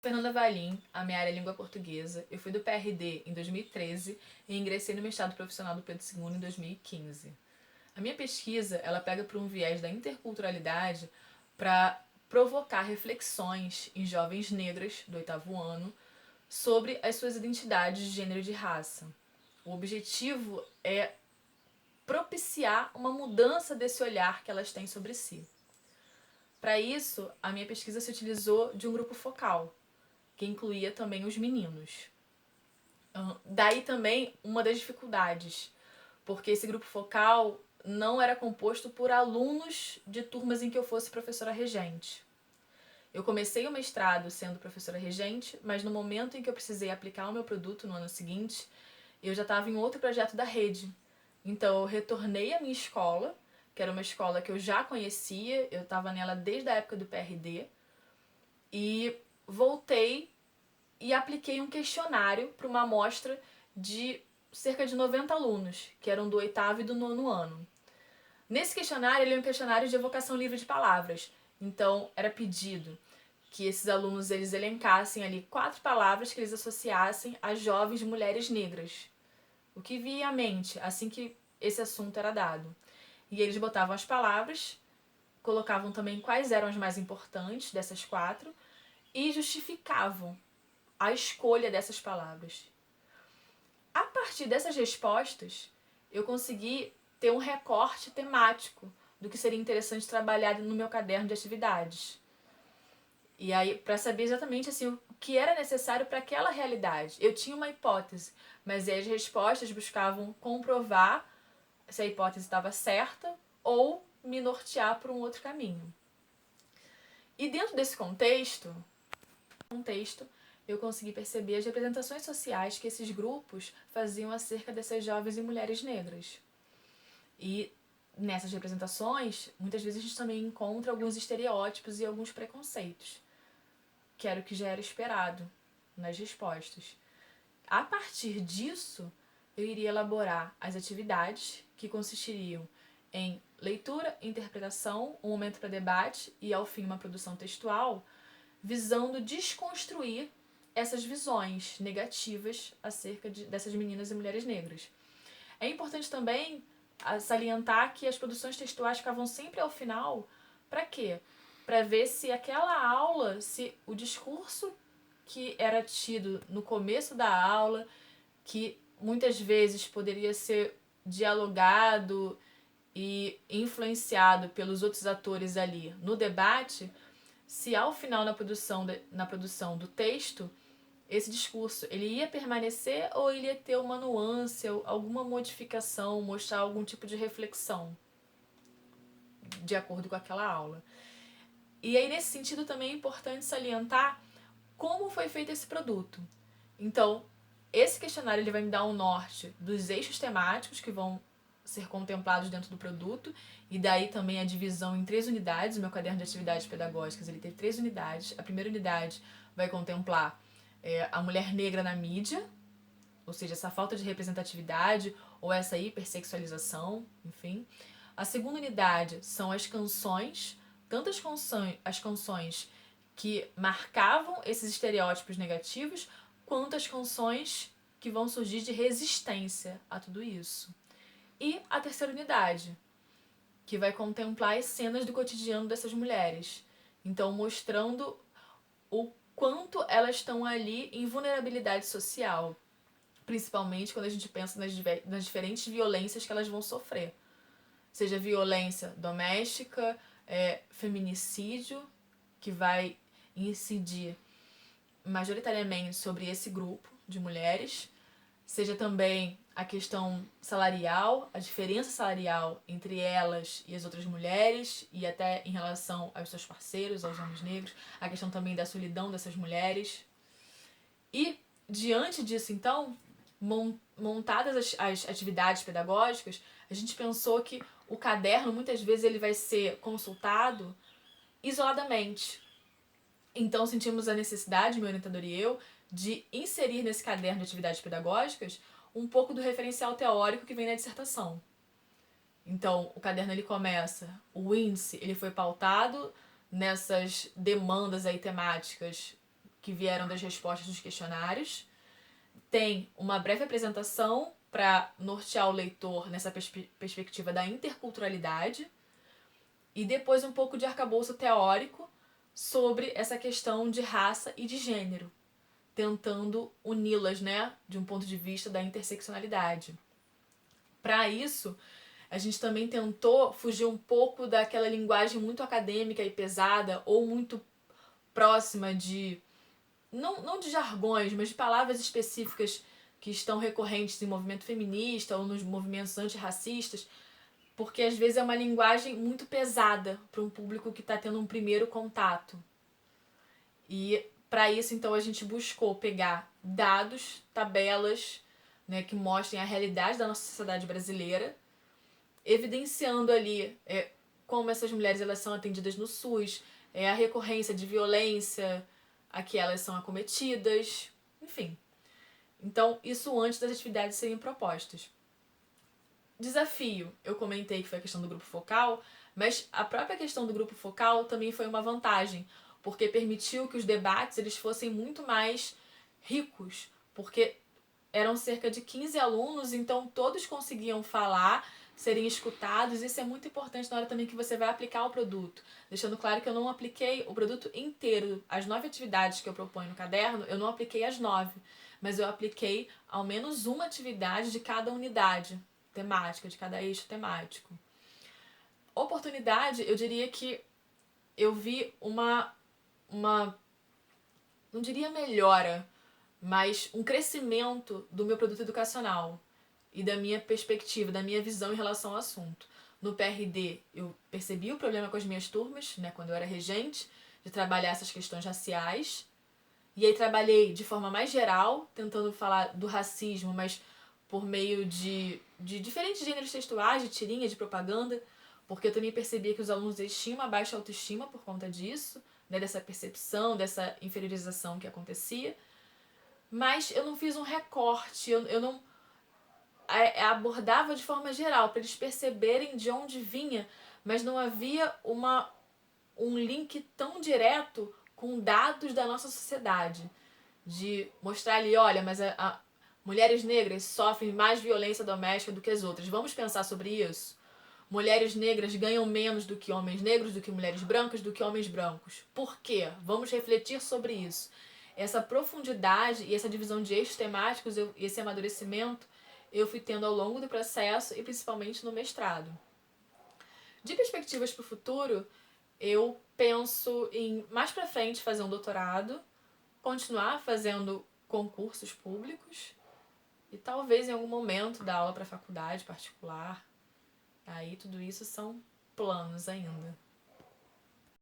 Fernanda Valim, a minha área é língua portuguesa. Eu fui do PRD em 2013 e ingressei no mestrado profissional do Pedro II em 2015. A minha pesquisa, ela pega por um viés da interculturalidade para provocar reflexões em jovens negras do 8º ano sobre as suas identidades de gênero e de raça. O objetivo é propiciar uma mudança desse olhar que elas têm sobre si. Para isso, a minha pesquisa se utilizou de um grupo focal, que incluía também os meninos. Daí também uma das dificuldades, porque esse grupo focal não era composto por alunos de turmas em que eu fosse professora regente. Eu comecei o mestrado sendo professora regente, mas no momento em que eu precisei aplicar o meu produto no ano seguinte, eu já estava em outro projeto da rede. Então eu retornei à minha escola, que era uma escola que eu já conhecia, eu estava nela desde a época do PRD, e voltei e apliquei um questionário para uma amostra de cerca de 90 alunos, que eram do 8º e do 9º ano. Nesse questionário, ele é um questionário de evocação livre de palavras. Então, era pedido que esses alunos eles elencassem ali 4 palavras que eles associassem a jovens mulheres negras. O que via à mente assim que esse assunto era dado. E eles botavam as palavras, colocavam também quais eram as mais importantes dessas 4 e justificavam a escolha dessas palavras. A partir dessas respostas, eu consegui ter um recorte temático do que seria interessante trabalhar no meu caderno de atividades. E aí, para saber exatamente assim, o que era necessário para aquela realidade. Eu tinha uma hipótese, mas aí as respostas buscavam comprovar se a hipótese estava certa ou me nortear por um outro caminho. E dentro desse contexto, eu consegui perceber as representações sociais que esses grupos faziam acerca dessas jovens e mulheres negras. E nessas representações, muitas vezes a gente também encontra alguns estereótipos e alguns preconceitos, que era o que já era esperado nas respostas. A partir disso, eu iria elaborar as atividades, que consistiriam em leitura, interpretação, um momento para debate e, ao fim, uma produção textual, visando desconstruir essas visões negativas acerca dessas meninas e mulheres negras. É importante também salientar que as produções textuais ficavam sempre ao final. Para quê? Para ver se aquela aula, se o discurso que era tido no começo da aula, que muitas vezes poderia ser dialogado e influenciado pelos outros atores ali no debate, se ao final na produção do texto, esse discurso ele ia permanecer ou ele ia ter uma nuance, alguma modificação, mostrar algum tipo de reflexão de acordo com aquela aula. E aí, nesse sentido, também é importante salientar como foi feito esse produto. Então, esse questionário ele vai me dar um norte dos eixos temáticos que vão ser contemplados dentro do produto, e daí também a divisão em 3 unidades. O meu caderno de atividades pedagógicas ele teve 3 unidades. A primeira unidade vai contemplar a mulher negra na mídia, ou seja, essa falta de representatividade ou essa hipersexualização, enfim. A segunda unidade são as canções, tanto as canções que marcavam esses estereótipos negativos, quanto as canções que vão surgir de resistência a tudo isso. E a terceira unidade, que vai contemplar as cenas do cotidiano dessas mulheres. Então, mostrando o quanto elas estão ali em vulnerabilidade social, principalmente quando a gente pensa nas diferentes violências que elas vão sofrer. Seja violência doméstica, feminicídio, que vai incidir majoritariamente sobre esse grupo de mulheres, seja também a questão salarial, a diferença salarial entre elas e as outras mulheres, e até em relação aos seus parceiros, aos homens negros, a questão também da solidão dessas mulheres. E, diante disso, então, montadas as atividades pedagógicas, a gente pensou que o caderno, muitas vezes, ele vai ser consultado isoladamente. Então, sentimos a necessidade, meu orientador e eu, de inserir nesse caderno de atividades pedagógicas um pouco do referencial teórico que vem na dissertação. Então, o caderno ele começa, o índice ele foi pautado nessas demandas aí temáticas que vieram das respostas dos questionários. Tem uma breve apresentação para nortear o leitor nessa perspectiva da interculturalidade. E depois um pouco de arcabouço teórico sobre essa questão de raça e de gênero, tentando uni-las, né, de um ponto de vista da interseccionalidade. Para isso, a gente também tentou fugir um pouco daquela linguagem muito acadêmica e pesada, ou muito próxima de, não de jargões, mas de palavras específicas que estão recorrentes em movimento feminista ou nos movimentos antirracistas, porque às vezes é uma linguagem muito pesada para um público que está tendo um primeiro contato. E para isso, então, a gente buscou pegar dados, tabelas, né, que mostrem a realidade da nossa sociedade brasileira, evidenciando ali como essas mulheres elas são atendidas no SUS, a recorrência de violência a que elas são acometidas, enfim. Então, isso antes das atividades serem propostas. Desafio, eu comentei que foi a questão do grupo focal, mas a própria questão do grupo focal também foi uma vantagem, porque permitiu que os debates eles fossem muito mais ricos, porque eram cerca de 15 alunos, então todos conseguiam falar, serem escutados. Isso é muito importante na hora também que você vai aplicar o produto. Deixando claro que eu não apliquei o produto inteiro. As 9 atividades que eu proponho no caderno, eu não apliquei as 9, mas eu apliquei ao menos uma atividade de cada unidade temática, de cada eixo temático. Oportunidade, eu diria que eu vi uma não diria melhora, mas um crescimento do meu produto educacional e da minha perspectiva, da minha visão em relação ao assunto. No PRD, eu percebi o problema com as minhas turmas, né, quando eu era regente, de trabalhar essas questões raciais. E aí trabalhei de forma mais geral, tentando falar do racismo, mas por meio de diferentes gêneros textuais, de tirinha, de propaganda, porque eu também percebia que os alunos tinham uma baixa autoestima por conta disso, né, dessa percepção, dessa inferiorização que acontecia. Mas eu não fiz um recorte, eu não abordava de forma geral, para eles perceberem de onde vinha, mas não havia um link tão direto com dados da nossa sociedade. De mostrar ali, olha, mas mulheres negras sofrem mais violência doméstica do que as outras. Vamos pensar sobre isso? Mulheres negras ganham menos do que homens negros, do que mulheres brancas, do que homens brancos. Por quê? Vamos refletir sobre isso. Essa profundidade e essa divisão de eixos temáticos e esse amadurecimento eu fui tendo ao longo do processo e principalmente no mestrado. De perspectivas para o futuro, eu penso em mais para frente fazer um doutorado, continuar fazendo concursos públicos e talvez em algum momento dar aula para faculdade particular. Aí tudo isso são planos ainda.